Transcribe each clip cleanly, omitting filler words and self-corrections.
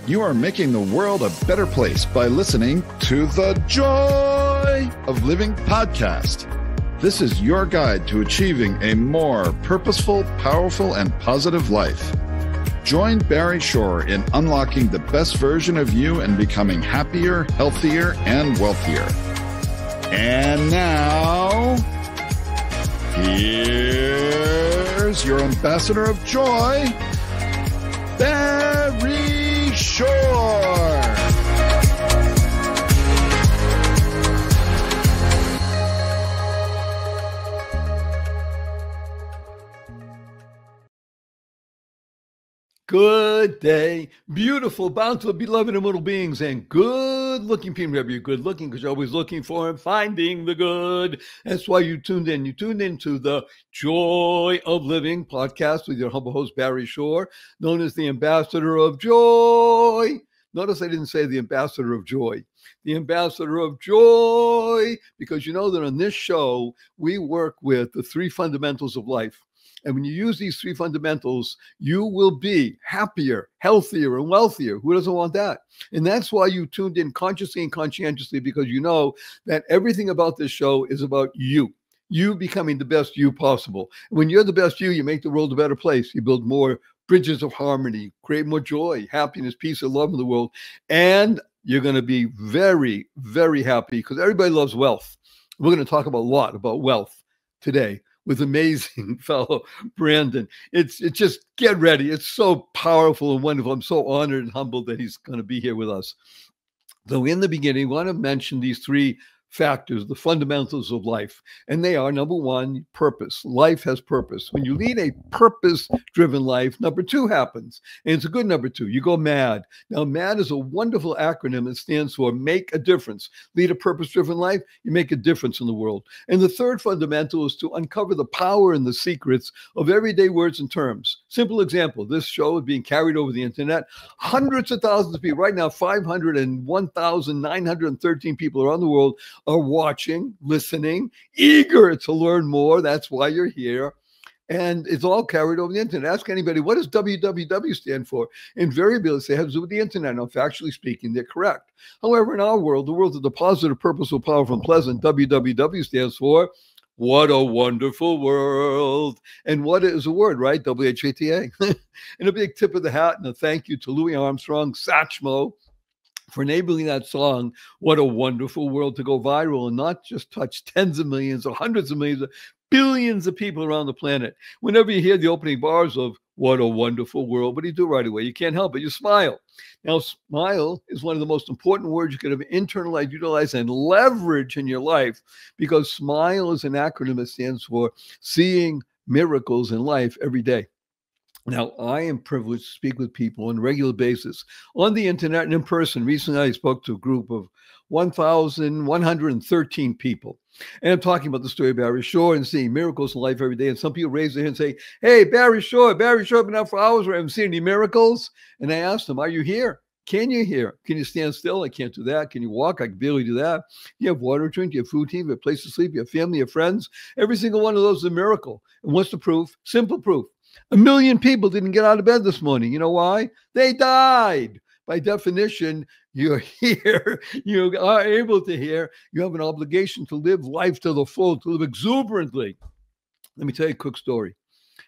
You are making the world a better place by listening to the Joy of Living podcast. This is your guide to achieving a more purposeful, powerful, and positive life. Join Barry Shore in unlocking the best version of you and becoming happier, healthier, and wealthier. And now, here's your ambassador of joy, Barry Shore. Good day, beautiful, bountiful, beloved immortal beings, and good-looking people. You're good-looking because you're always looking for and finding the good. That's why you tuned in. You tuned into the Joy of Living podcast with your humble host, Barry Shore, known as the Ambassador of Joy. Notice I didn't say the Ambassador of Joy. The Ambassador of Joy, because you know that on this show, we work with the three fundamentals of life. And when you use these three fundamentals, you will be happier, healthier, and wealthier. Who doesn't want that? And that's why you tuned in consciously and conscientiously, because you know that everything about this show is about you becoming the best you possible. When you're the best you make the world a better place. You build more bridges of harmony, create more joy, happiness, peace, and love in the world. And you're going to be very, very happy because everybody loves wealth. We're going to talk a lot about wealth today with amazing fellow Brandon. It's just get ready. It's so powerful and wonderful. I'm so honored and humbled that he's going to be here with us. So in the beginning, I want to mention these three factors, the fundamentals of life. And they are, number one, purpose. Life has purpose. When you lead a purpose-driven life, number two happens. And it's a good number two. You go MAD. Now, MAD is a wonderful acronym. It stands for make a difference. Lead a purpose-driven life, you make a difference in the world. And the third fundamental is to uncover the power and the secrets of everyday words and terms. Simple example, this show is being carried over the internet. Hundreds of thousands of people, right now, 501,913 people around the world are watching, listening, eager to learn more. That's why you're here. And it's all carried over the internet. Ask anybody, what does www stand for? Invariably, they have to do with the internet. Now, factually speaking, they're correct. However, in our world, the world of the positive, purposeful, powerful, and pleasant, www stands for what a wonderful world. And what is a word, right? WHATA. And a big tip of the hat and a thank you to Louis Armstrong, Satchmo, for enabling that song, What a Wonderful World, to go viral and not just touch tens of millions or hundreds of millions, billions of people around the planet. Whenever you hear the opening bars of What a Wonderful World, what do you do right away? You can't help it. You smile. Now, smile is one of the most important words you could have internalized, utilized, and leverage in your life, because smile is an acronym that stands for seeing miracles in life every day. Now, I am privileged to speak with people on a regular basis on the internet and in person. Recently, I spoke to a group of 1,113 people. And I'm talking about the story of Barry Shore and seeing miracles in life every day. And some people raise their hand and say, hey, Barry Shore, I've been out for hours. I haven't seen any miracles. And I asked them, are you here? Can you hear? Can you stand still? I can't do that. Can you walk? I can barely do that. You have water to drink, you have food to eat, you have a place to sleep, you have family, you have friends. Every single one of those is a miracle. And what's the proof? Simple proof. 1 million people didn't get out of bed this morning. You know why? They died. By definition, you're here. You are able to hear. You have an obligation to live life to the full, to live exuberantly. Let me tell you a quick story.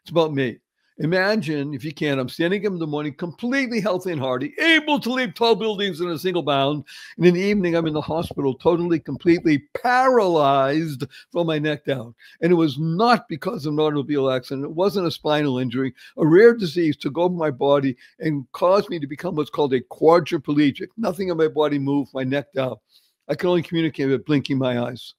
It's about me. Imagine, if you can, I'm standing up in the morning, completely healthy and hearty, able to leap tall buildings in a single bound. And in the evening, I'm in the hospital, totally, completely paralyzed from my neck down. And it was not because of an automobile accident. It wasn't a spinal injury. A rare disease took over my body and caused me to become what's called a quadriplegic. Nothing in my body moved, my neck down. I could only communicate with blinking my eyes.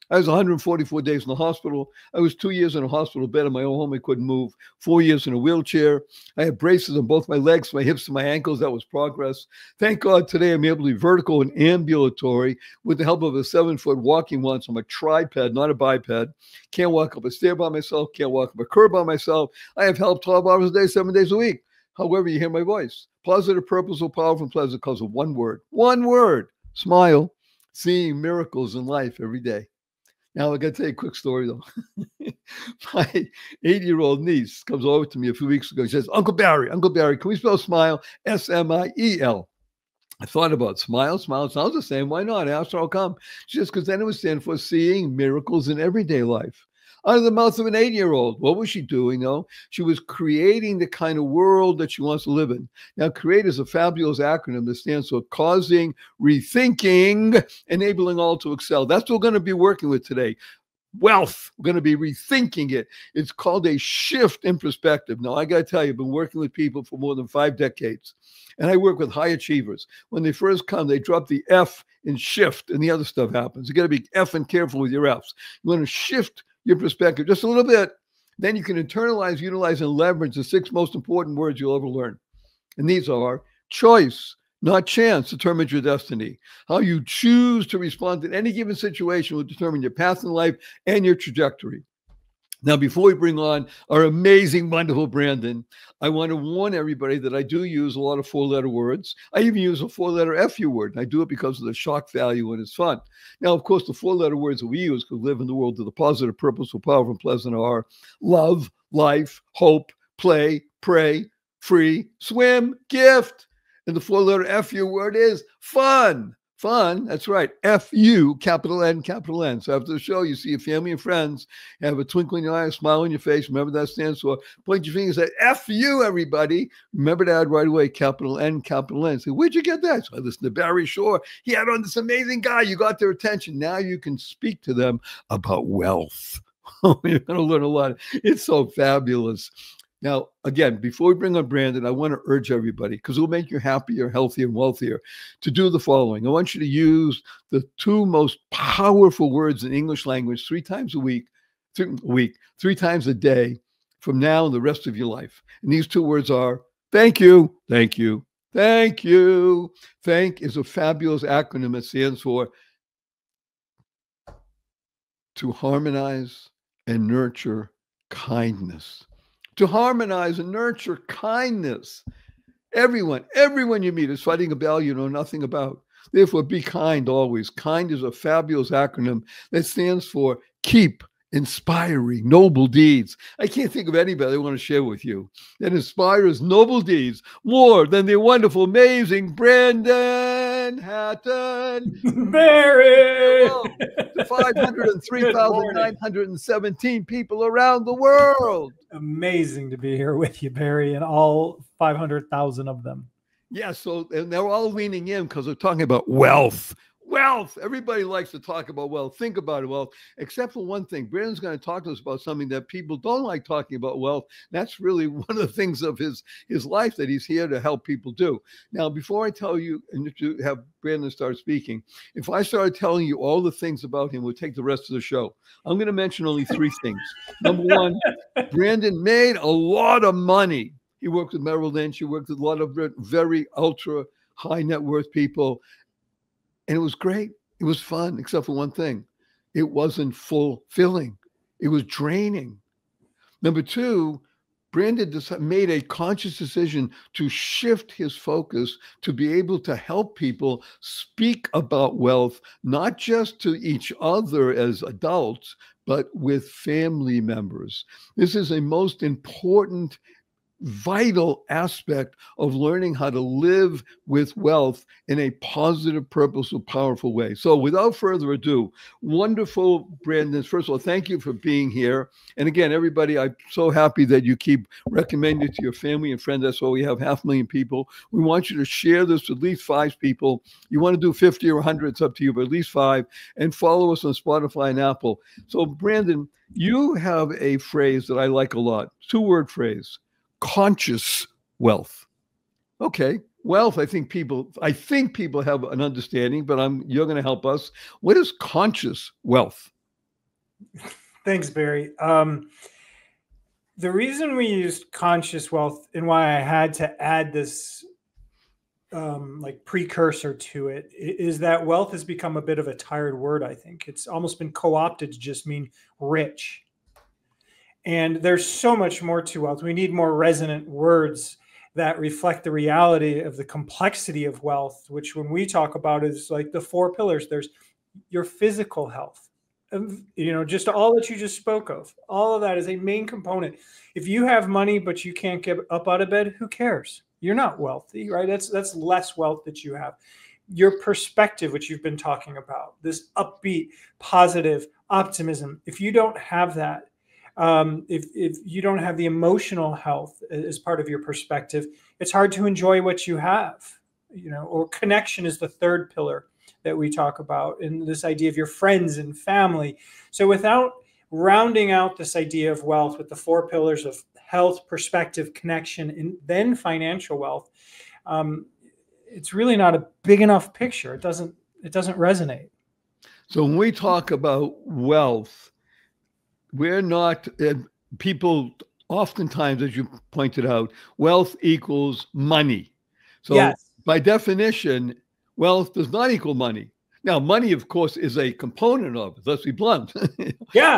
I was 144 days in the hospital. I was 2 years in a hospital bed in my own home. I couldn't move. 4 years in a wheelchair. I had braces on both my legs, my hips, and my ankles. That was progress. Thank God today I'm able to be vertical and ambulatory with the help of a 7-foot walking once. I'm a triped, not a biped. Can't walk up a stair by myself. Can't walk up a curb by myself. I have help 12 hours a day, 7 days a week. However, you hear my voice. Positive, purposeful, powerful, and pleasant because of one word. One word. Smile. Seeing miracles in life every day. Now, I got to tell you a quick story, though. My 8-year-old niece comes over to me a few weeks ago. She says, Uncle Barry, can we spell smile? S-M-I-E-L. I thought about smile, smile. It sounds the same. Why not? Ask her, I'll come. Just because then it would stand for seeing miracles in everyday life. Out of the mouth of an 8-year-old. What was she doing, though? She was creating the kind of world that she wants to live in. Now, CREATE is a fabulous acronym that stands for causing, rethinking, enabling all to excel. That's what we're going to be working with today. Wealth. We're going to be rethinking it. It's called a shift in perspective. Now, I got to tell you, I've been working with people for more than 5 decades, and I work with high achievers. When they first come, they drop the F in shift, and the other stuff happens. You got to be effing careful with your Fs. You want to shift your perspective just a little bit. Then you can internalize, utilize, and leverage the 6 most important words you'll ever learn. And these are choice, not chance, determines your destiny. How you choose to respond to any given situation will determine your path in life and your trajectory. Now, before we bring on our amazing, wonderful Brandon, I want to warn everybody that I do use a lot of 4-letter words. I even use a 4-letter FU word, and I do it because of the shock value and it's fun. Now, of course, the 4-letter words that we use could live in the world of the positive, purposeful, powerful, and pleasant are love, life, hope, play, pray, free, swim, gift. And the 4-letter FU word is fun. Fun, that's right. F-U, capital N, capital N. So after the show, you see your family and friends, have a twinkle in your eye, a smile on your face. Remember that stands for, point your finger and say, F-U, everybody. Remember to add right away, capital N, capital N. Say, where'd you get that? So I listened to Barry Shore. He had on this amazing guy. You got their attention. Now you can speak to them about wealth. You're going to learn a lot. It's so fabulous. Now, again, before we bring on Brandon, I want to urge everybody, because it will make you happier, healthier, and wealthier, to do the following. I want you to use the 2 most powerful words in English language 3 times a week, 3 times a day from now and the rest of your life. And these 2 words are thank you, thank you, thank you. Thank is a fabulous acronym that stands for to harmonize and nurture kindness. To harmonize and nurture kindness. Everyone you meet is fighting a battle you know nothing about. Therefore, be kind always. KIND is a fabulous acronym that stands for keep inspiring noble deeds. I can't think of anybody I want to share with you that inspires noble deeds more than the wonderful, amazing Brandon Hatton. Barry! To 503,917 people around the world. Amazing to be here with you, Barry, and all 500,000 of them. Yeah, so and they're all leaning in because they're talking about wealth. Wealth. Everybody likes to talk about wealth. Think about wealth, except for one thing. Brandon's going to talk to us about something that people don't like talking about wealth. That's really one of the things of his life that he's here to help people do. Now, before I tell you and to have Brandon start speaking, if I started telling you all the things about him, we'll take the rest of the show. I'm going to mention only 3 things. Number 1, Brandon made a lot of money. He worked with Merrill Lynch. He worked with a lot of very ultra high net worth people. And it was great. It was fun, except for one thing. It wasn't fulfilling. It was draining. Number 2, Brandon made a conscious decision to shift his focus to be able to help people speak about wealth, not just to each other as adults, but with family members. This is a most important vital aspect of learning how to live with wealth in a positive, purposeful, powerful way. So without further ado, wonderful Brandon, first of all, thank you for being here. And again, everybody, I'm so happy that you keep recommending it to your family and friends. That's why we have 500,000 people. We want you to share this with at least 5 people. You want to do 50 or 100, it's up to you, but at least 5, and follow us on Spotify and Apple. So Brandon, you have a phrase that I like a lot, 2-word phrase. Conscious wealth. Okay, wealth. I think people have an understanding, but you're going to help us. What is conscious wealth? Thanks, Barry. The reason we used conscious wealth and why I had to add this like precursor to it is that wealth has become a bit of a tired word. I think it's almost been co-opted to just mean rich. And there's so much more to wealth. We need more resonant words that reflect the reality of the complexity of wealth, which when we talk about is like the 4 pillars. There's your physical health, just all that you just spoke of. All of that is a main component. If you have money, but you can't get up out of bed, who cares? you're not wealthy, right? That's less wealth that you have. Your perspective, which you've been talking about, this upbeat, positive optimism, if you don't have that, if you don't have the emotional health as part of your perspective, it's hard to enjoy what you have, or connection is the third pillar that we talk about, and this idea of your friends and family. So without rounding out this idea of wealth with the four pillars of health, perspective, connection, and then financial wealth, it's really not a big enough picture. It doesn't resonate. So when we talk about wealth, we're not, people oftentimes, as you pointed out, wealth equals money. So yes, by definition, wealth does not equal money. Now, money, of course, is a component of it. Let's be blunt. Yeah.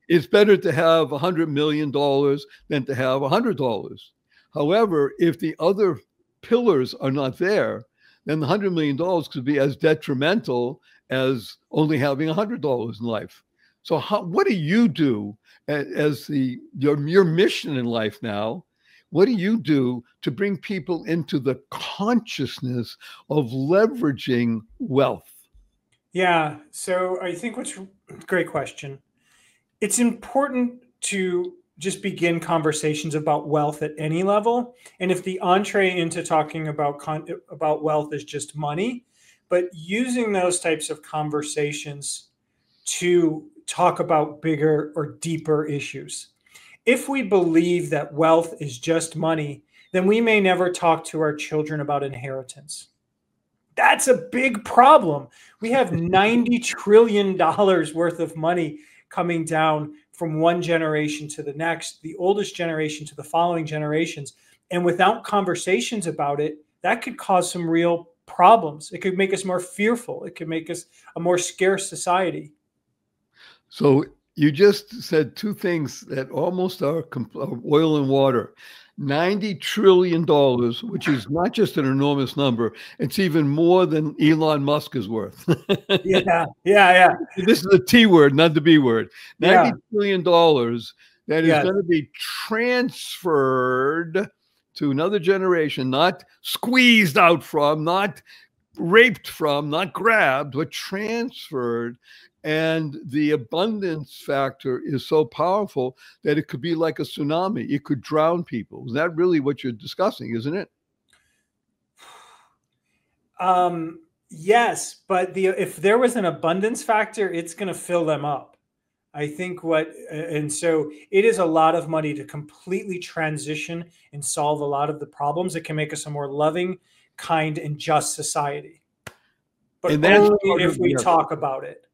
It's better to have $100 million than to have $100. However, if the other pillars are not there, then the $100 million could be as detrimental as only having $100 in life. So what do you do as your mission in life now? What do you do to bring people into the consciousness of leveraging wealth? Yeah, so I think great question. It's important to just begin conversations about wealth at any level. And if the entree into talking about wealth is just money, but using those types of conversations to talk about bigger or deeper issues. If we believe that wealth is just money, then we may never talk to our children about inheritance. That's a big problem. We have $90 trillion worth of money coming down from one generation to the next, the oldest generation to the following generations. And without conversations about it, that could cause some real problems. It could make us more fearful. It could make us a more scarce society. So you just said two things that almost are oil and water. $90 trillion, which is not just an enormous number. It's even more than Elon Musk is worth. Yeah. This is the T word, not the B word. $90 trillion that is going to be transferred to another generation, not squeezed out from, not raped from, not grabbed, but transferred. And the abundance factor is so powerful that it could be like a tsunami. It could drown people. Is that really what you're discussing, isn't it? Yes, but if there was an abundance factor, it's going to fill them up. I think and so it is a lot of money to completely transition and solve a lot of the problems. It can make us a more loving, kind, and just society. But only if we talk about it.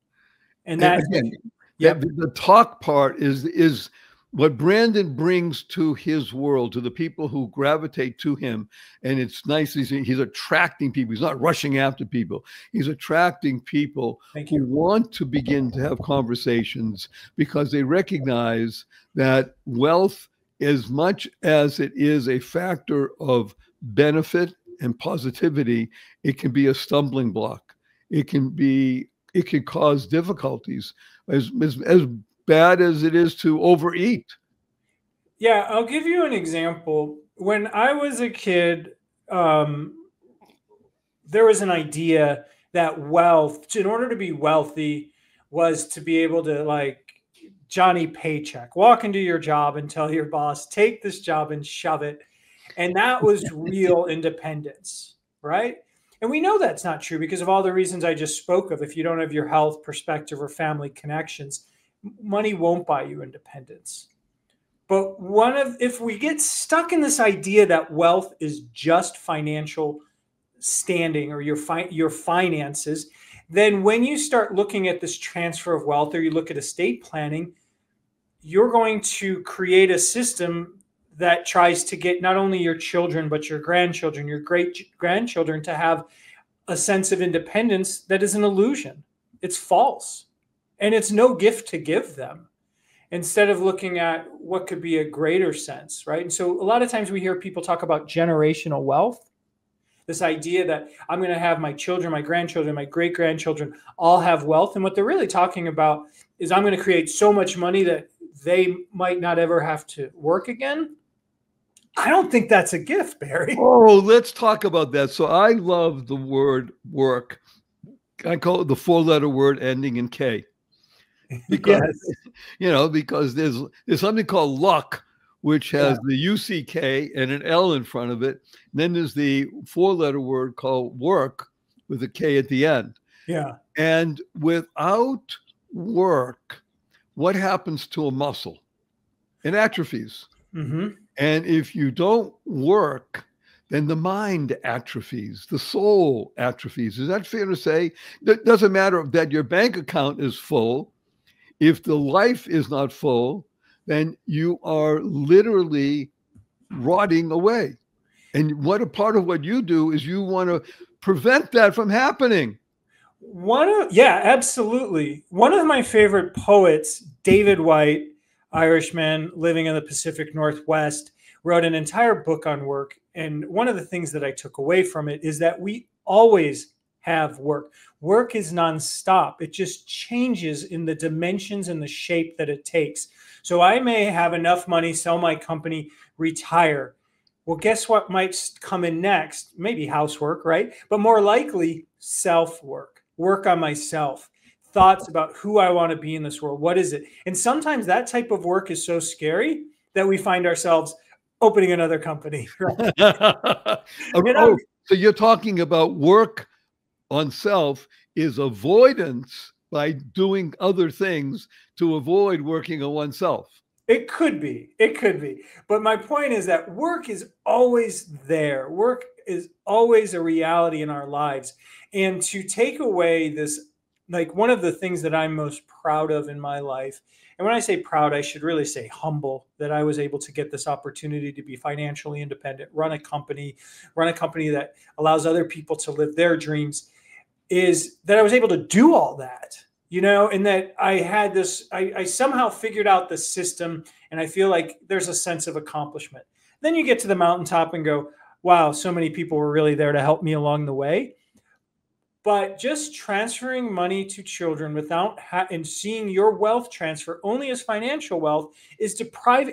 And that again, the talk part is what Brandon brings to his world, to the people who gravitate to him. And it's nice. He's attracting people. He's not rushing after people. He's attracting people who want to begin to have conversations because they recognize that wealth, as much as it is a factor of benefit and positivity, it can be a stumbling block. It could cause difficulties as bad as it is to overeat. Yeah, I'll give you an example. When I was a kid, there was an idea that wealth, in order to be wealthy, was to be able to, like Johnny Paycheck, walk into your job and tell your boss, take this job and shove it. And that was real independence, right? And we know that's not true because of all the reasons I just spoke of. If you don't have your health, perspective, or family connections, money won't buy you independence. But if we get stuck in this idea that wealth is just financial standing or your finances, then when you start looking at this transfer of wealth or you look at estate planning, you're going to create a system that tries to get not only your children, but your grandchildren, your great-grandchildren to have a sense of independence that is an illusion. It's false. And it's no gift to give them, instead of looking at what could be a greater sense, right? And so a lot of times we hear people talk about generational wealth, this idea that I'm going to have my children, my grandchildren, my great-grandchildren all have wealth. And what they're really talking about is I'm going to create so much money that they might not ever have to work again. I don't think that's a gift, Barry. Oh, let's talk about that. So I love the word work. I call it the 4-letter word ending in K. Because, Yes. because there's something called luck, which has the UCK and an L in front of it. And then there's the 4-letter word called work with a K at the end. Yeah. And without work, what happens to a muscle? It atrophies. Mm-hmm. And if you don't work, then the mind atrophies, the soul atrophies. Is that fair to say? It doesn't matter that your bank account is full. If the life is not full, then you are literally rotting away. And what a part of what you do is you want to prevent that from happening. Absolutely. One of my favorite poets, David White, Irishman living in the Pacific Northwest, wrote an entire book on work. And one of the things that I took away from it is that we always have work. Work is nonstop. It just changes in the dimensions and the shape that it takes. So I may have enough money, sell my company, retire. Well, guess what might come in next? Maybe housework, right? But more likely self-work, work on myself, thoughts about who I want to be in this world. What is it? And sometimes that type of work is so scary that we find ourselves opening another company. Right? So you're talking about work on self is avoidance by doing other things to avoid working on oneself. It could be. It could be. But my point is that work is always there. Work is always a reality in our lives. And to take away this, like one of the things that I'm most proud of in my life, and when I say proud, I should really say humble, that I was able to get this opportunity to be financially independent, run a company that allows other people to live their dreams, is that I was able to do all that. And that I had this, I somehow figured out the system, and I feel like there's a sense of accomplishment. Then you get to the mountaintop and go, wow, so many people were really there to help me along the way. But just transferring money to children without and seeing your wealth transfer only as financial wealth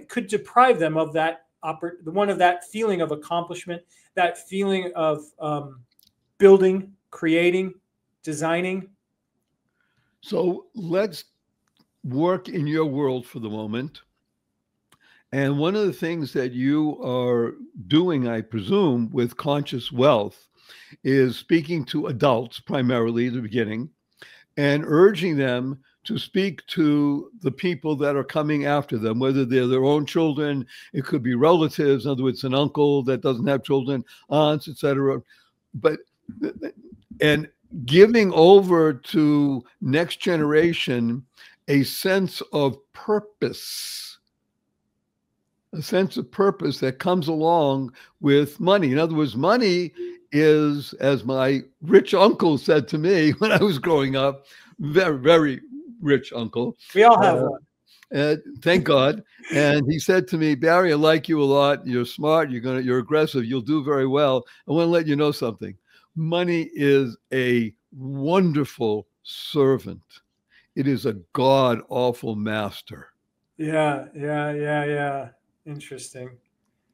could deprive them of that that feeling of accomplishment, that feeling of building, creating, designing. So let's work in your world for the moment. And one of the things that you are doing, I presume, with Conscious Wealth is speaking to adults primarily at the beginning and urging them to speak to the people that are coming after them, whether they're their own children, it could be relatives, in other words, an uncle that doesn't have children, aunts, etc. And giving over to next generation a sense of purpose, that comes along with money. In other words, money is, as my rich uncle said to me when I was growing up, very, very rich uncle. We all have one. Thank God. And he said to me, Barry, I like you a lot. You're smart. You're aggressive. You'll do very well. I want to let you know something. Money is a wonderful servant. It is a god-awful master. Yeah. Interesting.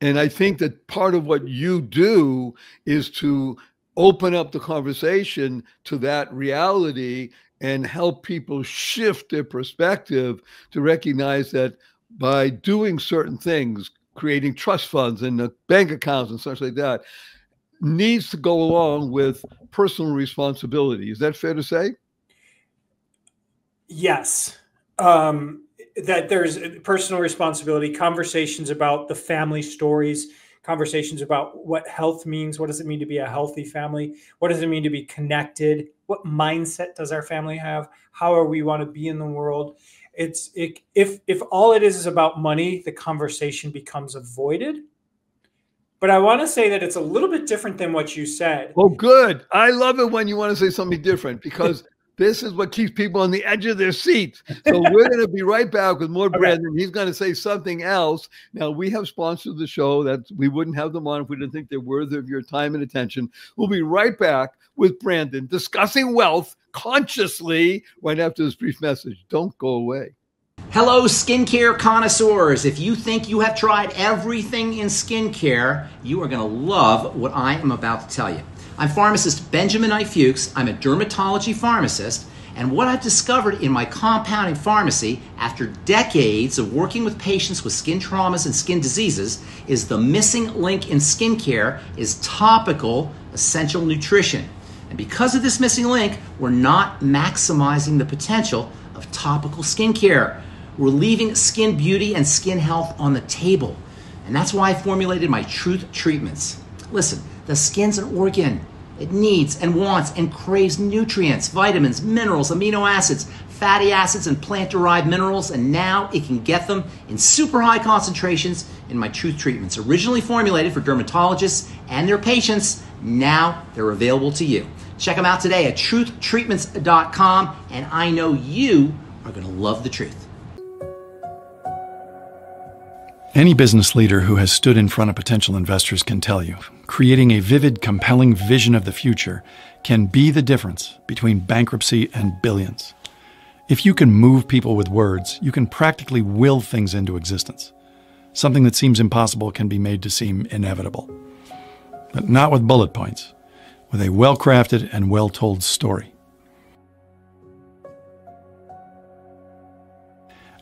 And I think that part of what you do is to open up the conversation to that reality and help people shift their perspective to recognize that by doing certain things, creating trust funds and bank accounts and such like that, needs to go along with personal responsibility. Is that fair to say? Yes. That there's personal responsibility, conversations about the family stories, conversations about what health means. What does it mean to be a healthy family? What does it mean to be connected? What mindset does our family have? How are we want to be in the world? If all it is about money, the conversation becomes avoided. But I want to say that it's a little bit different than what you said. Oh, good. I love it when you want to say something different, because this is what keeps people on the edge of their seats. So we're going to be right back with more Brandon. He's going to say something else. Now, we have sponsored the show that we wouldn't have them on if we didn't think they're worthy of your time and attention. We'll be right back with Brandon discussing wealth consciously right after this brief message. Don't go away. Hello, skincare connoisseurs. If you think you have tried everything in skincare, you are going to love what I am about to tell you. I'm pharmacist Benjamin I. Fuchs. I'm a dermatology pharmacist, and what I've discovered in my compounding pharmacy after decades of working with patients with skin traumas and skin diseases is the missing link in skincare is topical essential nutrition. And because of this missing link, we're not maximizing the potential of topical skincare. We're leaving skin beauty and skin health on the table. And that's why I formulated my Truth Treatments. Listen, the skin's an organ. It needs and wants and craves nutrients, vitamins, minerals, amino acids, fatty acids, and plant-derived minerals, and now it can get them in super high concentrations in my Truth Treatments. Originally formulated for dermatologists and their patients, now they're available to you. Check them out today at truthtreatments.com, and I know you are going to love the truth. Any business leader who has stood in front of potential investors can tell you, creating a vivid, compelling vision of the future can be the difference between bankruptcy and billions. If you can move people with words, you can practically will things into existence. Something that seems impossible can be made to seem inevitable. But not with bullet points, with a well-crafted and well-told story.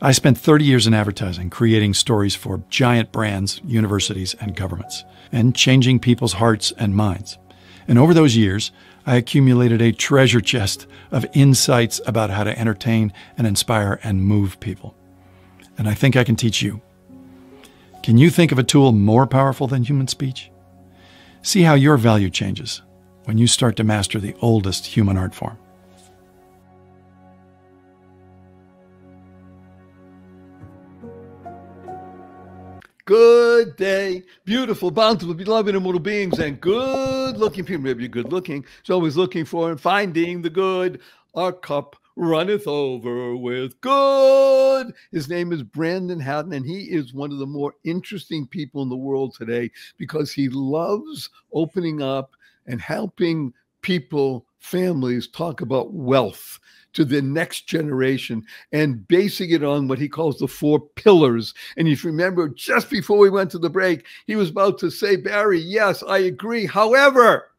I spent 30 years in advertising, creating stories for giant brands, universities, and governments, and changing people's hearts and minds. And over those years, I accumulated a treasure chest of insights about how to entertain and inspire and move people. And I think I can teach you. Can you think of a tool more powerful than human speech? See how your value changes when you start to master the oldest human art form. Good day, beautiful, bountiful, beloved, immortal beings, and good-looking people. Maybe you're good-looking. So always looking for and finding the good. Our cup runneth over with good. His name is Brandon Hatton, and he is one of the more interesting people in the world today because he loves opening up and helping people, families talk about wealth to the next generation and basing it on what he calls the 4 pillars. And if you remember, just before we went to the break, he was about to say, Barry, yes, I agree. However,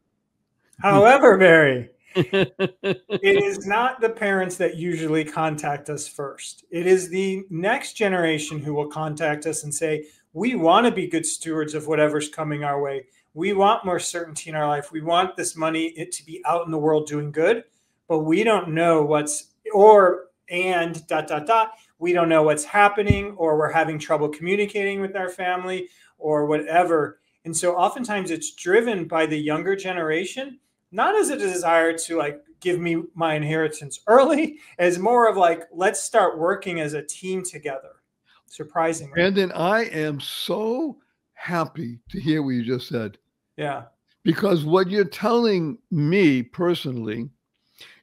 Barry, it is not the parents that usually contact us first. It is the next generation who will contact us and say, we want to be good stewards of whatever's coming our way. We want more certainty in our life. We want this money to be out in the world doing good. But we don't know we don't know what's happening, or we're having trouble communicating with our family or whatever. And so oftentimes it's driven by the younger generation, not as a desire to give me my inheritance early, as more of let's start working as a team together. Surprisingly. Brandon, I am so happy to hear what you just said. Yeah. Because what you're telling me personally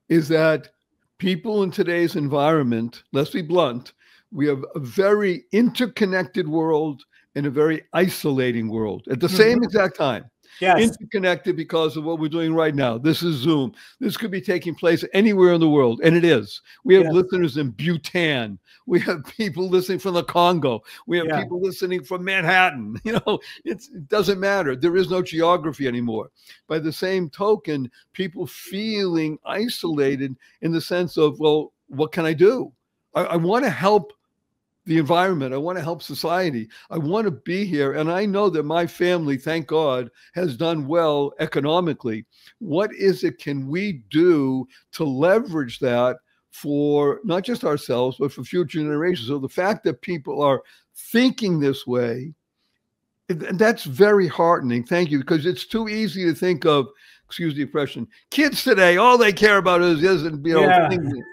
is that people in today's environment, let's be blunt, we have a very interconnected world and a very isolating world at the same exact time. Yes. Interconnected because of what we're doing right now. This is Zoom. This could be taking place anywhere in the world, and it is. We have listeners in Bhutan. We have people listening from the Congo. We have people listening from Manhattan. It doesn't matter. There is no geography anymore. By the same token, people feeling isolated in the sense of, well, what can I do? I want to help the environment. I want to help society. I want to be here. And I know that my family, thank God, has done well economically. What can we do to leverage that for not just ourselves, but for future generations? So the fact that people are thinking this way, that's very heartening. Thank you. Because it's too easy to think of, excuse the expression, kids today, all they care about is thinking.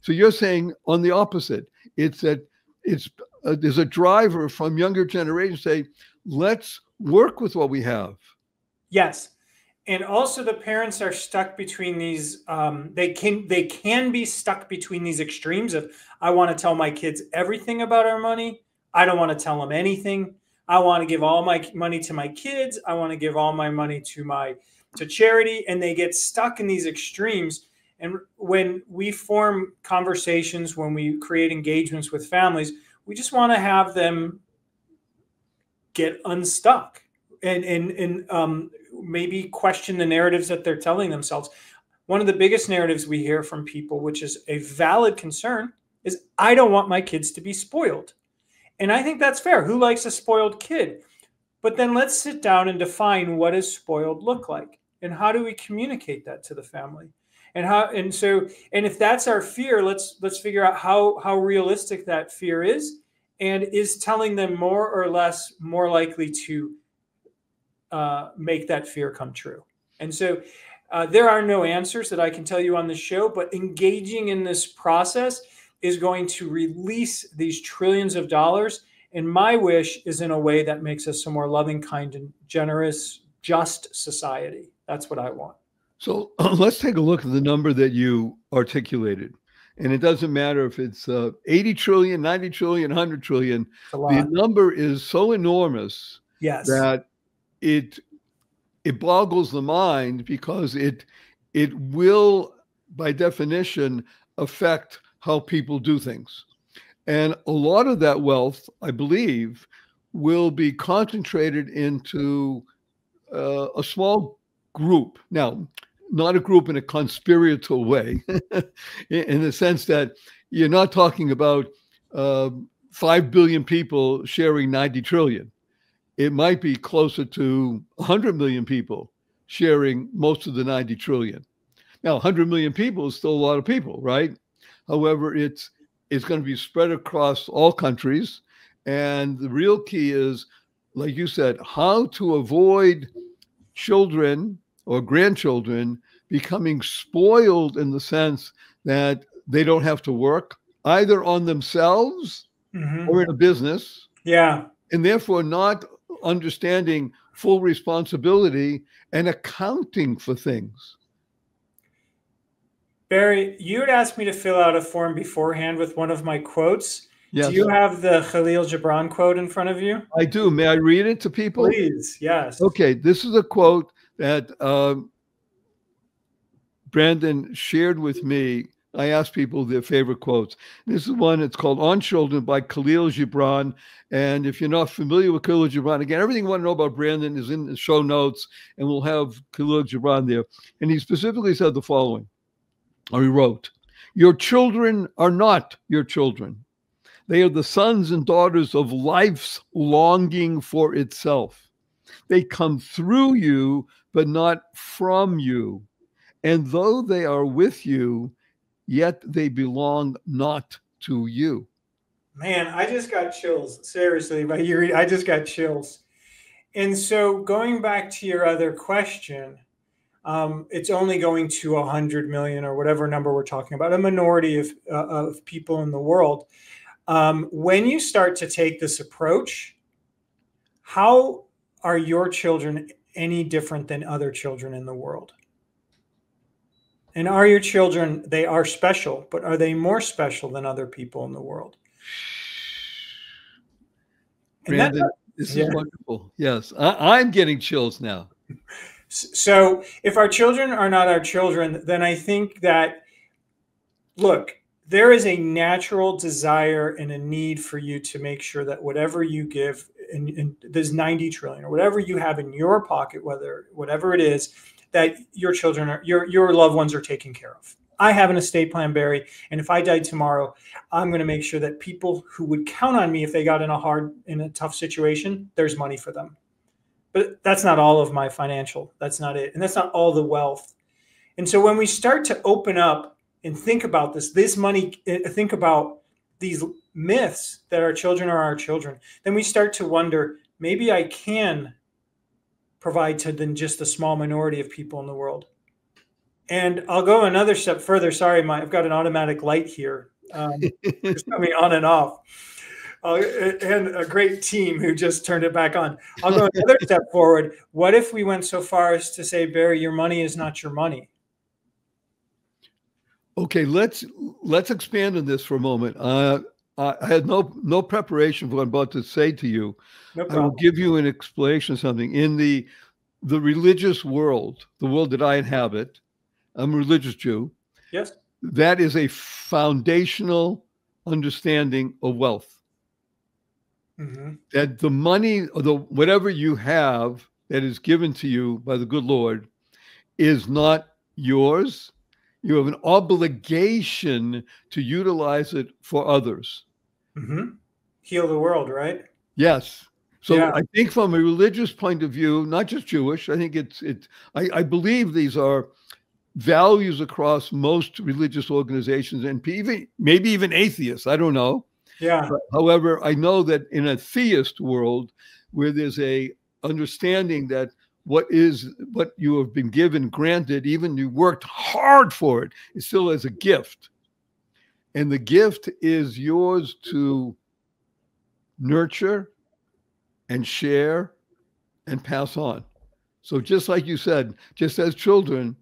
So you're saying on the opposite, it's that there's a driver from younger generations say, let's work with what we have. Yes. And also the parents are stuck between these, they can be stuck between these extremes of, I want to tell my kids everything about our money. I don't want to tell them anything. I want to give all my money to my kids. I want to give all my money to charity. And they get stuck in these extremes. And when we form conversations, when we create engagements with families, we just want to have them get unstuck and maybe question the narratives that they're telling themselves. One of the biggest narratives we hear from people, which is a valid concern, is I don't want my kids to be spoiled. And I think that's fair. Who likes a spoiled kid? But then let's sit down and define what does spoiled look like, and how do we communicate that to the family, and if that's our fear, let's figure out how realistic that fear is, and is telling them more or less more likely to make that fear come true. And so there are no answers that I can tell you on the show, but engaging in this process is going to release these trillions of dollars. And my wish is in a way that makes us a more loving, kind, and generous, just society. That's what I want. So let's take a look at the number that you articulated. And it doesn't matter if it's 80 trillion, 90 trillion, 100 trillion. The number is so enormous that it boggles the mind, because it will, by definition, affect how people do things. And a lot of that wealth, I believe, will be concentrated into a small group. Now, not a group in a conspiratorial way, in the sense that you're not talking about 5 billion people sharing 90 trillion. It might be closer to 100 million people sharing most of the 90 trillion. Now, 100 million people is still a lot of people, right? However, it's going to be spread across all countries. And the real key is, like you said, how to avoid children or grandchildren becoming spoiled, in the sense that they don't have to work either on themselves or in a business. Yeah. And therefore not understanding full responsibility and accounting for things. Barry, you had asked me to fill out a form beforehand with one of my quotes. Yes. Do you have the Khalil Gibran quote in front of you? I do. May I read it to people? Please, yes. Okay, this is a quote that Brandon shared with me. I asked people their favorite quotes. This is one. It's called On Children by Khalil Gibran. And if you're not familiar with Khalil Gibran, again, everything you want to know about Brandon is in the show notes, and we'll have Khalil Gibran there. And he specifically said the following, or he wrote, "Your children are not your children. They are the sons and daughters of life's longing for itself. They come through you, but not from you. And though they are with you, yet they belong not to you." Man, I just got chills. Seriously, I just got chills. And so going back to your other question, it's only going to 100 million or whatever number we're talking about, a minority of people in the world. When you start to take this approach, how are your children any different than other children in the world? And are your children, they are special, but are they more special than other people in the world? Brandon, this is wonderful. Yes, I'm getting chills now. So if our children are not our children, then I think that, look, there is a natural desire and a need for you to make sure that whatever you give, and there's 90 trillion or whatever you have in your pocket, whatever it is, that your children your loved ones are taken care of. I have an estate plan, Barry, and if I died tomorrow, I'm going to make sure that people who would count on me if they got in a tough situation, there's money for them. But that's not all of my financial. That's not it. And that's not all the wealth. And so when we start to open up and think about this money, think about these myths that our children are our children, then we start to wonder, maybe I can provide to than just a small minority of people in the world. And I'll go another step further. Sorry, I've got an automatic light here. It's coming on and off. And a great team who just turned it back on. I'll go another step forward. What if we went so far as to say, Barry, your money is not your money? Okay, let's expand on this for a moment. I had no preparation for what I'm about to say to you. No I will give you an explanation of something. In the religious world, the world that I inhabit, I'm a religious Jew. Yes. That is a foundational understanding of wealth. Mm-hmm. That the money or the whatever you have that is given to you by the good Lord is not yours. You have an obligation to utilize it for others. Mm-hmm. Heal the world, right? Yes. So Yeah. I think from a religious point of view, not just Jewish, I think I believe these are values across most religious organizations and maybe even atheists. I don't know. Yeah. But, however, I know that in a theist world where there's a understanding that what you have been given, granted, even you worked hard for it, it still is a gift. And the gift is yours to nurture and share and pass on. So just like you said, just as children,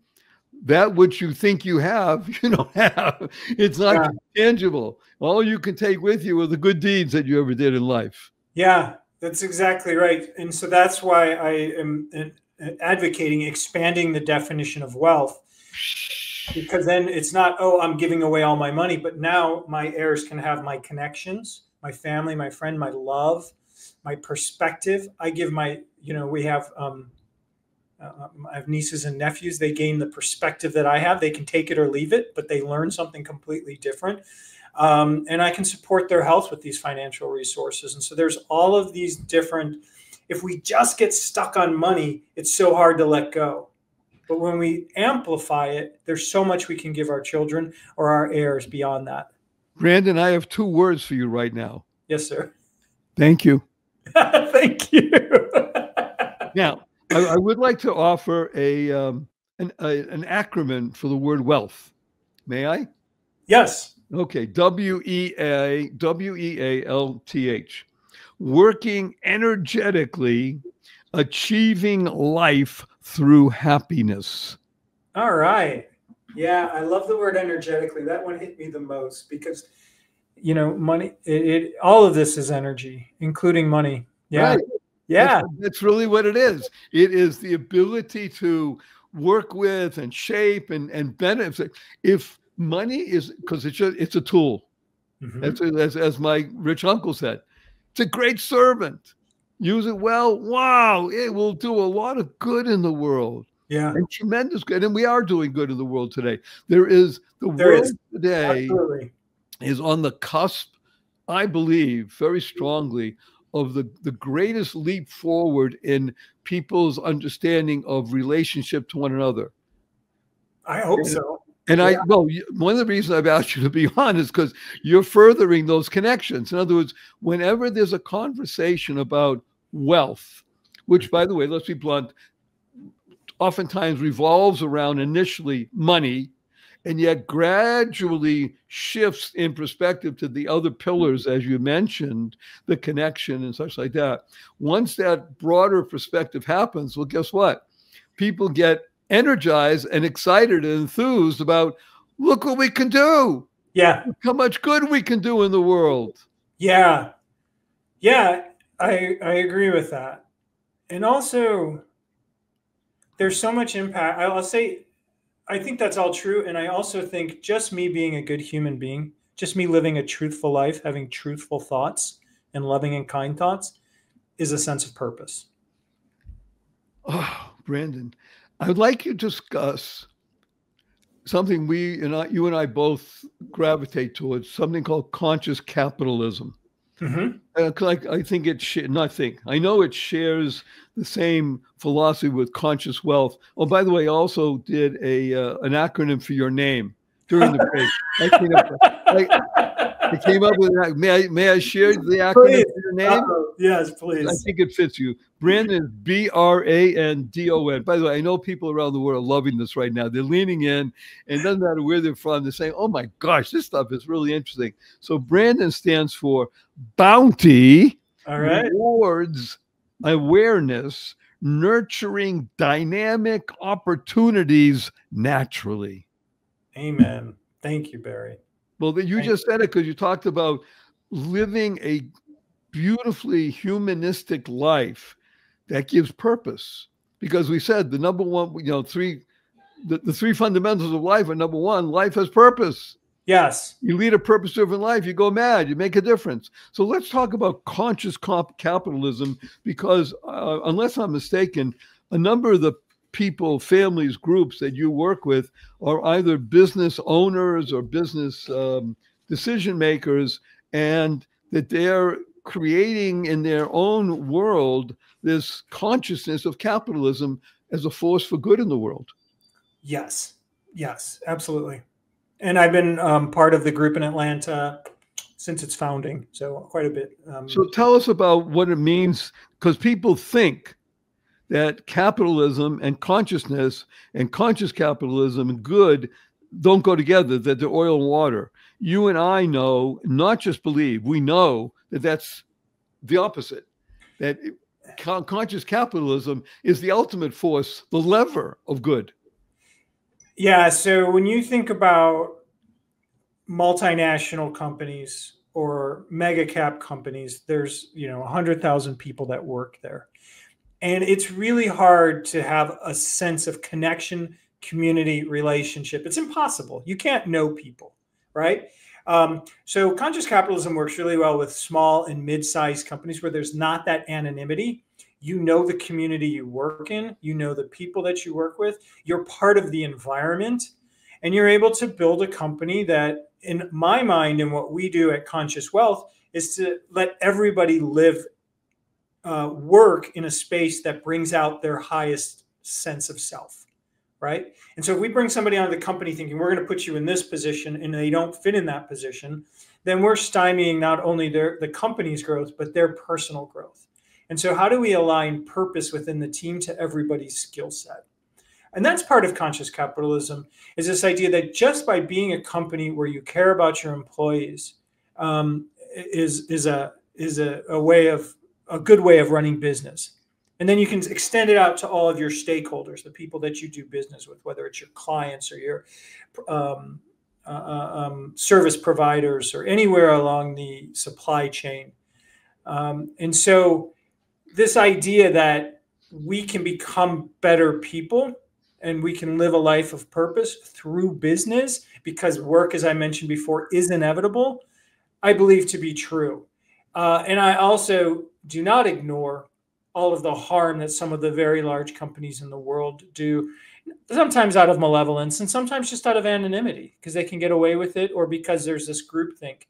that which you think you have, you don't have. It's not tangible. All you can take with you are the good deeds that you ever did in life. Yeah, that's exactly right. And so that's why I am advocating expanding the definition of wealth, because then it's not, oh, I'm giving away all my money, but now my heirs can have my connections, my family, my friend, my love, my perspective. I give my, we have, I have nieces and nephews. They gain the perspective that I have. They can take it or leave it, but they learn something completely different. And I can support their health with these financial resources. And so there's all of these different, if we just get stuck on money, it's so hard to let go. But when we amplify it, there's so much we can give our children or our heirs beyond that. Brandon, I have 2 words for you right now. Yes, sir. Thank you. Thank you. Now, I would like to offer an acronym for the word wealth. May I? Yes. Okay. WEALTH. Working energetically, achieving life through happiness. All right. Yeah, I love the word energetically. That one hit me the most because, money, all of this is energy, including money. Yeah. Right. Yeah. That's really what it is. It is the ability to work with and shape and benefit. If money is, because it's a tool. Mm-hmm. As my rich uncle said, it's a great servant. Use it well. Wow. It will do a lot of good in the world. Yeah. And tremendous good. And we are doing good in the world today. The world today Absolutely. is on the cusp, I believe, very strongly, of the greatest leap forward in people's understanding of relationship to one another. I hope so. And one of the reasons I've asked you to be on is because you're furthering those connections. In other words, whenever there's a conversation about wealth, which, by the way, let's be blunt, oftentimes revolves around initially money, and yet gradually shifts in perspective to the other pillars, as you mentioned, the connection and such like that. Once that broader perspective happens, well, guess what? People get energized and excited and enthused about, look what we can do. Yeah. Look how much good we can do in the world. Yeah. Yeah, I agree with that. And also, there's so much impact. I'll say, I think that's all true. And I also think just me being a good human being, just me living a truthful life, having truthful thoughts and loving and kind thoughts is a sense of purpose. Oh, Brandon, I would like you to discuss something you and I both gravitate towards, something called conscious capitalism. Mm-hmm. I know it shares the same philosophy with conscious wealth. Oh, by the way, I also did an acronym for your name during the break. I came up with that. May I share the acronym for your name? Yes, please. I think it fits you. Brandon is Brandon. By the way, I know people around the world are loving this right now. They're leaning in, and it doesn't matter where they're from. They're saying, oh my gosh, this stuff is really interesting. So Brandon stands for bounty, all right, rewards, awareness, nurturing dynamic opportunities naturally. Amen. Thank you, Barry. Well, you just said it because you talked about living a beautifully humanistic life that gives purpose. Because we said the number one, the three fundamentals of life are: number one, life has purpose. Yes. You lead a purpose-driven life, you go mad, you make a difference. So let's talk about conscious capitalism, because unless I'm mistaken, a number of the people, families, groups that you work with are either business owners or business decision makers, and that they're creating in their own world this consciousness of capitalism as a force for good in the world. Yes. Yes, absolutely. And I've been part of the group in Atlanta since its founding, so quite a bit. So tell us about what it means, because people think that capitalism and consciousness and conscious capitalism and good don't go together, that they're oil and water. You and I know, not just believe, we know that that's the opposite, that conscious capitalism is the ultimate force, the lever of good. Yeah, so when you think about multinational companies or mega cap companies, there's 100,000 people that work there. And it's really hard to have a sense of connection, community, relationship. It's impossible. You can't know people, right? So conscious capitalism works really well with small and mid-sized companies where there's not that anonymity. You know the community you work in, you know the people that you work with, you're part of the environment, and you're able to build a company that, in my mind, and what we do at Conscious Wealth, is to let everybody live, work in a space that brings out their highest sense of self, right? And so if we bring somebody onto the company thinking we're going to put you in this position and they don't fit in that position, then we're stymieing not only the company's growth, but their personal growth. And so how do we align purpose within the team to everybody's skill set? And that's part of conscious capitalism, is this idea that just by being a company where you care about your employees is a good way of running business. And then you can extend it out to all of your stakeholders, the people that you do business with, whether it's your clients or your service providers or anywhere along the supply chain. And so this idea that we can become better people and we can live a life of purpose through business, because work, as I mentioned before, is inevitable, I believe to be true. And I also do not ignore all of the harm that some of the very large companies in the world do, sometimes out of malevolence and sometimes just out of anonymity, because they can get away with it or because there's this groupthink.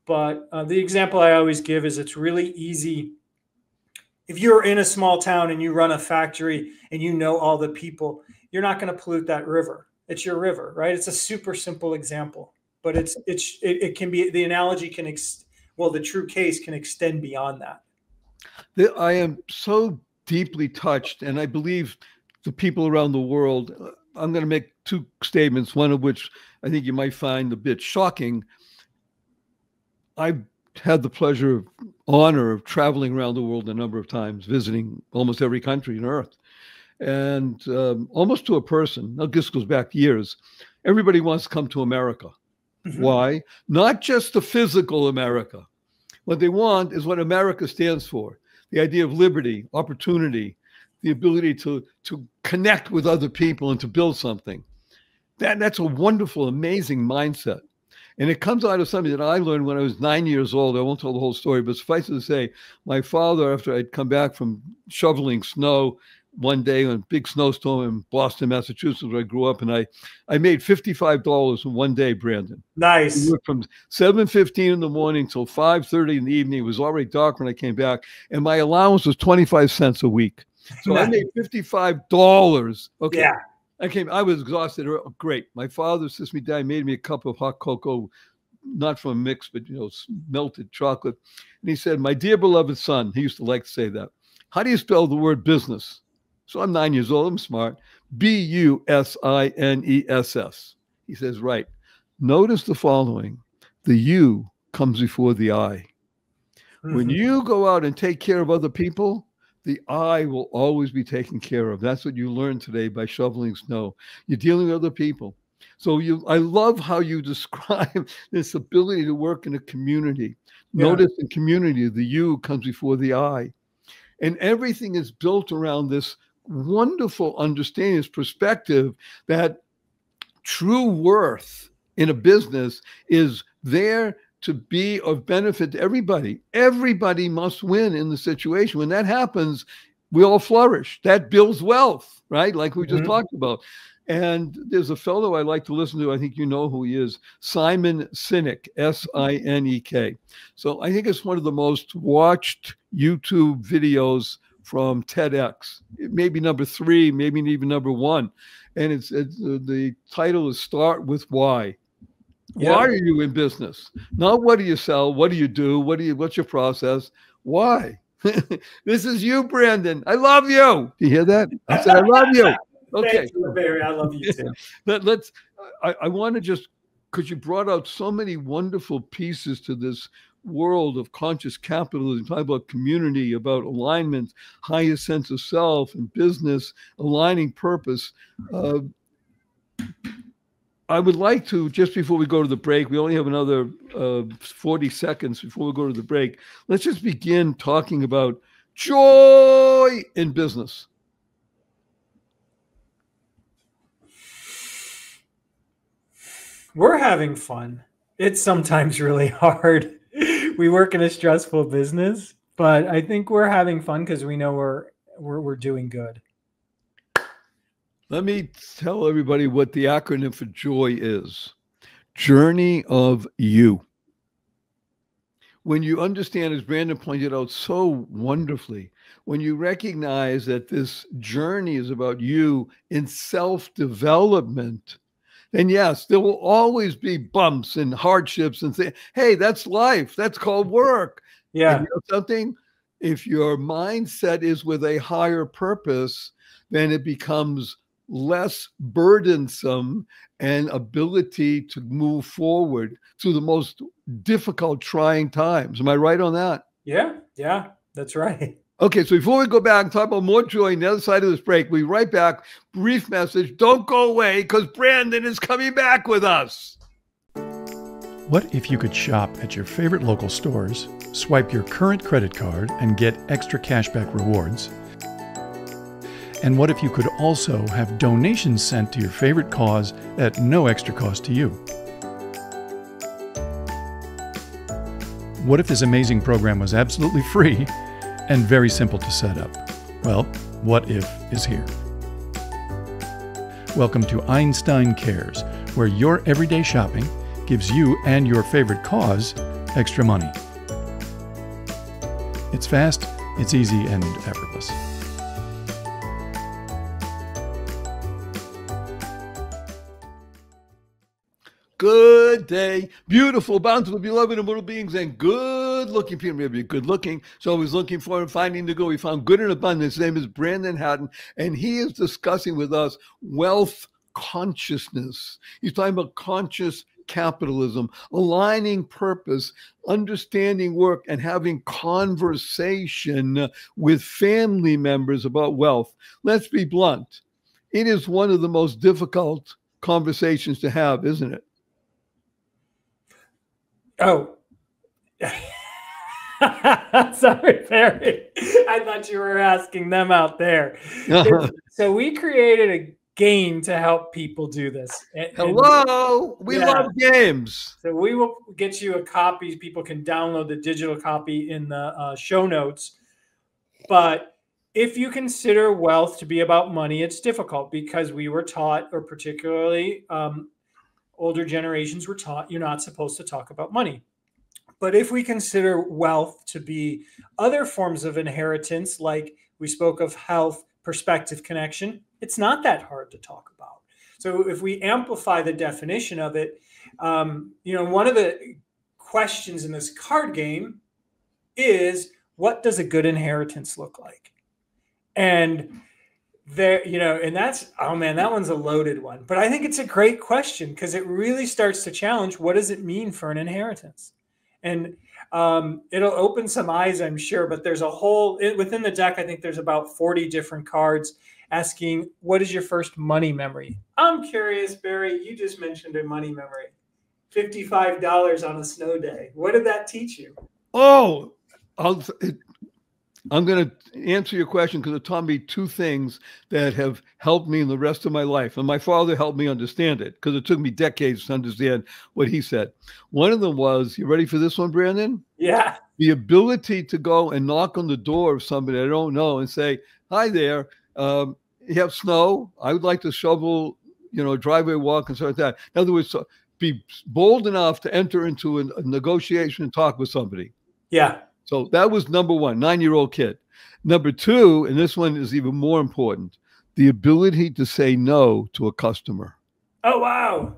But the example I always give is it's really easy. If you're in a small town and you run a factory and you know all the people, you're not going to pollute that river. It's your river, right? It's a super simple example, but it can be, the analogy can, the true case can extend beyond that. I am so deeply touched, and I believe the people around the world, I'm going to make two statements, one of which I think you might find a bit shocking. I've had the honor of traveling around the world a number of times, visiting almost every country on earth. And almost to a person, now this goes back years, everybody wants to come to America. Mm-hmm. Why? Not just the physical America. What they want is what America stands for. The idea of liberty, opportunity, the ability to connect with other people and to build something. That's a wonderful, amazing mindset. And it comes out of something that I learned when I was 9 years old. I won't tell the whole story, but suffice it to say, my father, after I'd come back from shoveling snow one day on a big snowstorm in Boston, Massachusetts, where I grew up, and I made $55 in one day, Brandon. Nice. We worked from 7:15 in the morning till 5:30 in the evening. It was already dark when I came back, and my allowance was 25 cents a week. So nice. I made $55. Okay. Yeah. I was exhausted. Great. My father, since me died, made me a cup of hot cocoa, not from a mix, but melted chocolate. And he said, "My dear beloved son," he used to like to say that, "how do you spell the word business?" So I'm 9 years old. I'm smart. B-U-S-I-N-E-S-S. He says, "Right. Notice the following. The U comes before the I. Mm-hmm. When you go out and take care of other people, the I will always be taken care of." That's what you learned today by shoveling snow. You're dealing with other people. So I love how you describe this ability to work in a community. Yeah. Notice in community, the you comes before the I. And everything is built around this wonderful understanding, this perspective that true worth in a business is there to be of benefit to everybody. Everybody must win in the situation. When that happens, we all flourish. That builds wealth, right? Like we just talked about. And there's a fellow I like to listen to. I think you know who he is, Simon Sinek, Sinek. So I think it's one of the most watched YouTube videos from TEDx. It may be number 3, maybe even number 1. And it's the title is Start with Why. Yeah. Why are you in business? Not what do you sell? What do you do? What's your process? Why? This is you, Brandon. I love you. Do you hear that? I said, I love you. Okay. Thank you, Barry. I love you too. I want to just, because you brought out so many wonderful pieces to this world of conscious capitalism, talk about community, about alignment, highest sense of self and business, aligning purpose. I would like to, just before we go to the break, we only have another 40 seconds before we go to the break. Let's just begin talking about joy in business. We're having fun. It's sometimes really hard. We work in a stressful business, but I think we're having fun because we know we're doing good. Let me tell everybody what the acronym for joy is. Journey of you. When you understand, as Brandon pointed out so wonderfully, when you recognize that this journey is about you in self-development, then yes, there will always be bumps and hardships and things. Hey, that's life. That's called work. Yeah. And you know something? If your mindset is with a higher purpose, then it becomes less burdensome and ability to move forward through the most difficult, trying times. Am I right on that? Yeah, that's right. Okay, so before we go back and talk about more joy on the other side of this break, we'll be right back. Brief message, don't go away because Brandon is coming back with us. What if you could shop at your favorite local stores, swipe your current credit card and get extra cashback rewards? And what if you could also have donations sent to your favorite cause at no extra cost to you? What if this amazing program was absolutely free and very simple to set up? Well, What If is here. Welcome to Einstein Cares, where your everyday shopping gives you and your favorite cause extra money. It's fast, it's easy, and effortless. Good day, beautiful, bountiful, beloved, immortal beings, and good-looking people. Maybe good-looking, so always looking for and finding to go. We found good in abundance. His name is Brandon Hatton, and he is discussing with us wealth consciousness. He's talking about conscious capitalism, aligning purpose, understanding work, and having conversation with family members about wealth. Let's be blunt. It is one of the most difficult conversations to have, isn't it? Oh, sorry, Barry. I thought you were asking them out there. So we created a game to help people do this. Hello, we love games. So we will get you a copy. People can download the digital copy in the show notes. But if you consider wealth to be about money, it's difficult because we were taught, or particularly older generations were taught, you're not supposed to talk about money. But if we consider wealth to be other forms of inheritance, like we spoke of health, perspective, connection, it's not that hard to talk about. So if we amplify the definition of it, one of the questions in this card game is, what does a good inheritance look like? And there, and that's, oh man, that one's a loaded one. But I think it's a great question because it really starts to challenge, what does it mean for an inheritance? And it'll open some eyes, I'm sure, but there's a whole, within the deck, I think there's about 40 different cards asking, what is your first money memory? I'm curious, Barry, you just mentioned a money memory. $55 on a snow day. What did that teach you? Oh, I'm going to answer your question because it taught me two things that have helped me in the rest of my life. And my father helped me understand it because it took me decades to understand what he said. One of them was, you ready for this one, Brandon? Yeah. The ability to go and knock on the door of somebody I don't know and say, hi there, you have snow. I would like to shovel, driveway walk and stuff like that. In other words, be bold enough to enter into a negotiation and talk with somebody. Yeah. So that was number one, 9-year-old kid. Number two, and this one is even more important, the ability to say no to a customer. Oh, wow.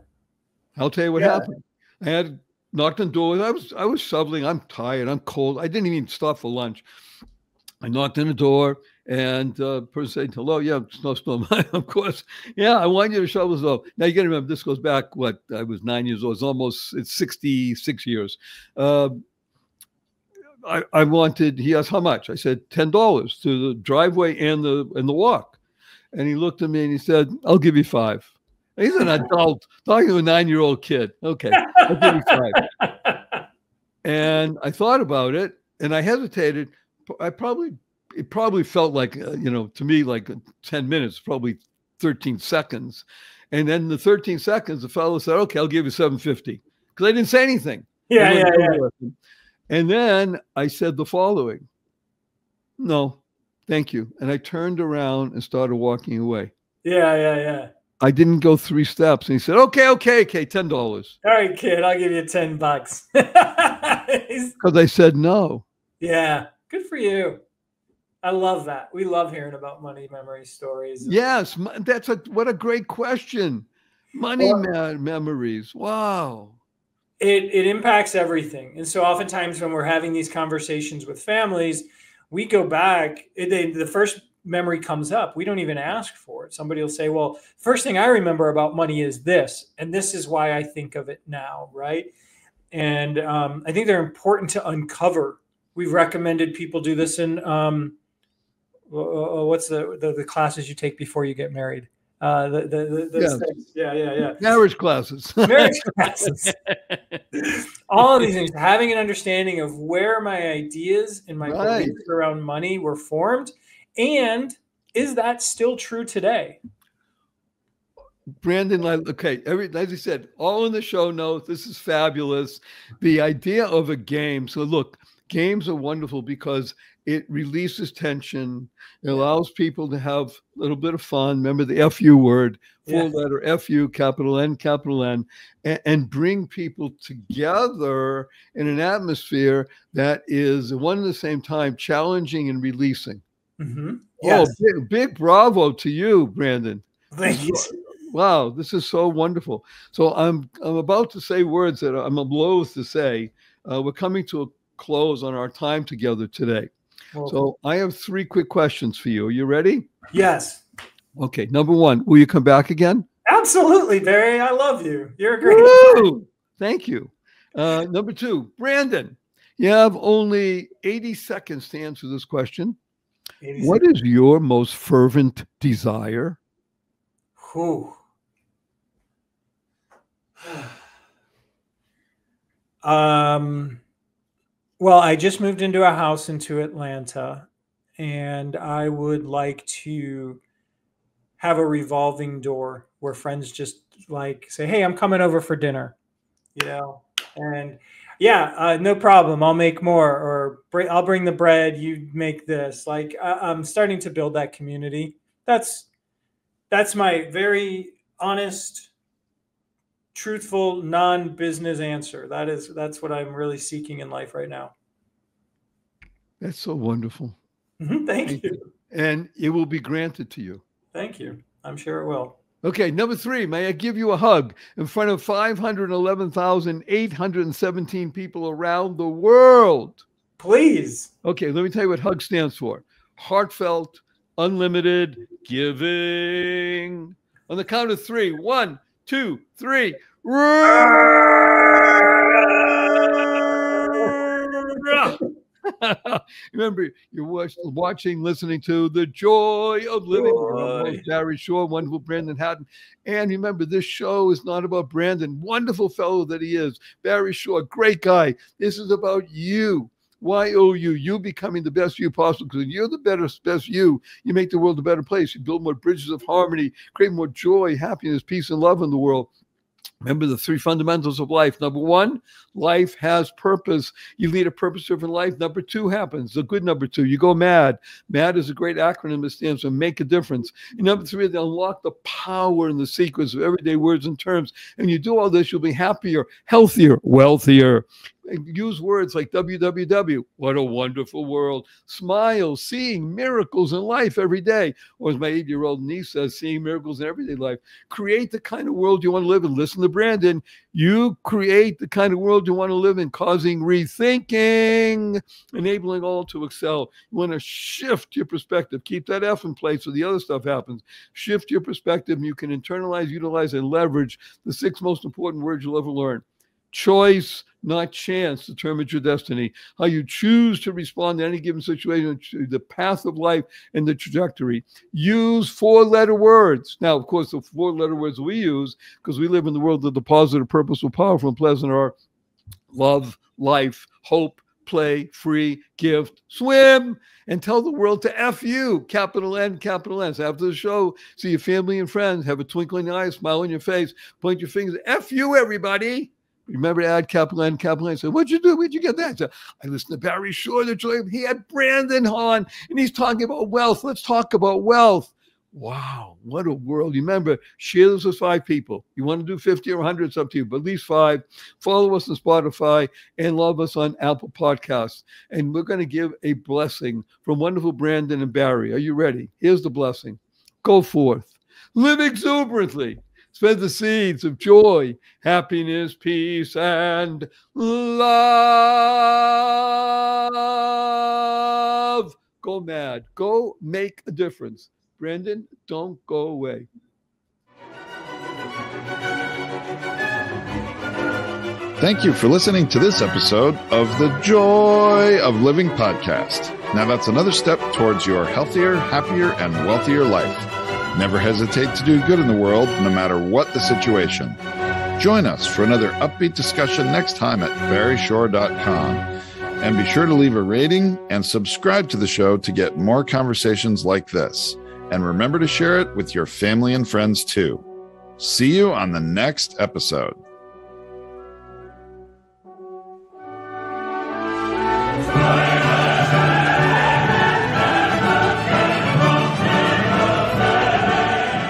I'll tell you what happened. I had knocked on doors. I was shoveling. I'm tired. I'm cold. I didn't even stop for lunch. I knocked on the door and the person said, hello, yeah, snowstorm. Of course. Yeah, I want you to shovel snow. Now you got to remember, this goes back, I was 9 years old. It's 66 years. I wanted, he asked how much? I said $10 to the driveway and the walk. And he looked at me and he said, I'll give you $5. He's an adult talking to a 9-year-old kid. Okay, I'll give you $5. And I thought about it and I hesitated. It probably felt like, to me, like 10 minutes, probably 13 seconds. And then the 13 seconds, the fellow said, okay, I'll give you $7.50 because I didn't say anything. Yeah. And then I said the following, no, thank you. And I turned around and started walking away. Yeah. I didn't go 3 steps. And he said, okay, $10. All right, kid, I'll give you $10. Because I said no. Yeah, good for you. I love that. We love hearing about money memory stories. Yes, what a great question. Money memories. Wow. It impacts everything. And so oftentimes when we're having these conversations with families, we go back, the first memory comes up. We don't even ask for it. Somebody will say, well, first thing I remember about money is this, and this is why I think of it now, right? And I think they're important to uncover. We've recommended people do this in, what's the classes you take before you get married? Yeah. Marriage classes. Marriage classes. All of these things, having an understanding of where my ideas and my beliefs around money were formed, and is that still true today? Brandon, okay, as you said, all in the show notes. This is fabulous. The idea of a game. So look, games are wonderful because it releases tension. It allows people to have a little bit of fun. Remember the FU word, 4-letter FU, capital N, and bring people together in an atmosphere that is, one at the same time, challenging and releasing. Mm-hmm. Yes. Oh, big bravo to you, Brandon. Thank you. Wow, this is so wonderful. So I'm about to say words that I'm loath to say. We're coming to a close on our time together today. Well, so I have 3 quick questions for you. Are you ready? Yes. Okay. Number 1, will you come back again? Absolutely, Barry. I love you. You're a great Woo! Thank you. Number 2, Brandon, you have only 80 seconds to answer this question. What is your most fervent desire? Whew. Well, I just moved into a house into Atlanta, and I would like to have a revolving door where friends just say, hey, I'm coming over for dinner, and no problem. I'll make more, or I'll bring the bread. You make this. I'm starting to build that community. That's my very honest, truthful, non-business answer. That's what I'm really seeking in life right now. That's so wonderful. Thank you. And it will be granted to you. Thank you. I'm sure it will. Okay, number 3, may I give you a hug in front of 511,817 people around the world? Please. Okay, let me tell you what HUG stands for. Heartfelt, unlimited giving. On the count of 3, 1, 2, 3. Remember, you're watching, listening to The Joy of Living. Barry Shore, wonderful Brandon Hatton. And remember, this show is not about Brandon, wonderful fellow that he is. Barry Shore, great guy. This is about you. Y-O-U, you becoming the best you possible. Because when you're the best you make the world a better place. You build more bridges of harmony, create more joy, happiness, peace, and love in the world. Remember the 3 fundamentals of life. Number 1, life has purpose. You lead a purpose-driven life. Number 2 happens, the good number 2. You go MAD. MAD is a great acronym that stands for make a difference. And number 3, they unlock the power and the sequence of everyday words and terms. And you do all this, you'll be happier, healthier, wealthier. Use words like WWW, what a wonderful world. Smile, seeing miracles in life every day. Or as my 8-year-old niece says, seeing miracles in everyday life. Create the kind of world you want to live in. Listen to Brandon. You create the kind of world you want to live in, causing rethinking, enabling all to excel. You want to shift your perspective. Keep that F in place so the other stuff happens. Shift your perspective, and you can internalize, utilize, and leverage the 6 most important words you'll ever learn. Choice, not chance, determines your destiny. How you choose to respond to any given situation, the path of life and the trajectory. Use 4-letter words. Now, of course, the 4-letter words we use, because we live in the world of the positive, purposeful, powerful, and pleasant, are love, life, hope, play, free, gift, swim, and tell the world to F you, capital N, capital S. After the show, see your family and friends, have a twinkle in your eye, smile on your face, point your fingers, F you, everybody. Remember to add capital N, capital N. So what'd you do? Where'd you get that? So I listened to Barry Shore. He had Brandon on, and he's talking about wealth. Let's talk about wealth. Wow, what a world. Remember, share this with 5 people. You want to do 50 or 100, it's up to you, but at least 5. Follow us on Spotify and love us on Apple Podcasts. And we're going to give a blessing from wonderful Brandon and Barry. Are you ready? Here's the blessing. Go forth. Live exuberantly. Spread the seeds of joy, happiness, peace, and love. Go mad. Go make a difference. Brandon, don't go away. Thank you for listening to this episode of the Joy of Living podcast. Now that's another step towards your healthier, happier, and wealthier life. Never hesitate to do good in the world, no matter what the situation. Join us for another upbeat discussion next time at barryshore.com. And be sure to leave a rating and subscribe to the show to get more conversations like this. And remember to share it with your family and friends too. See you on the next episode.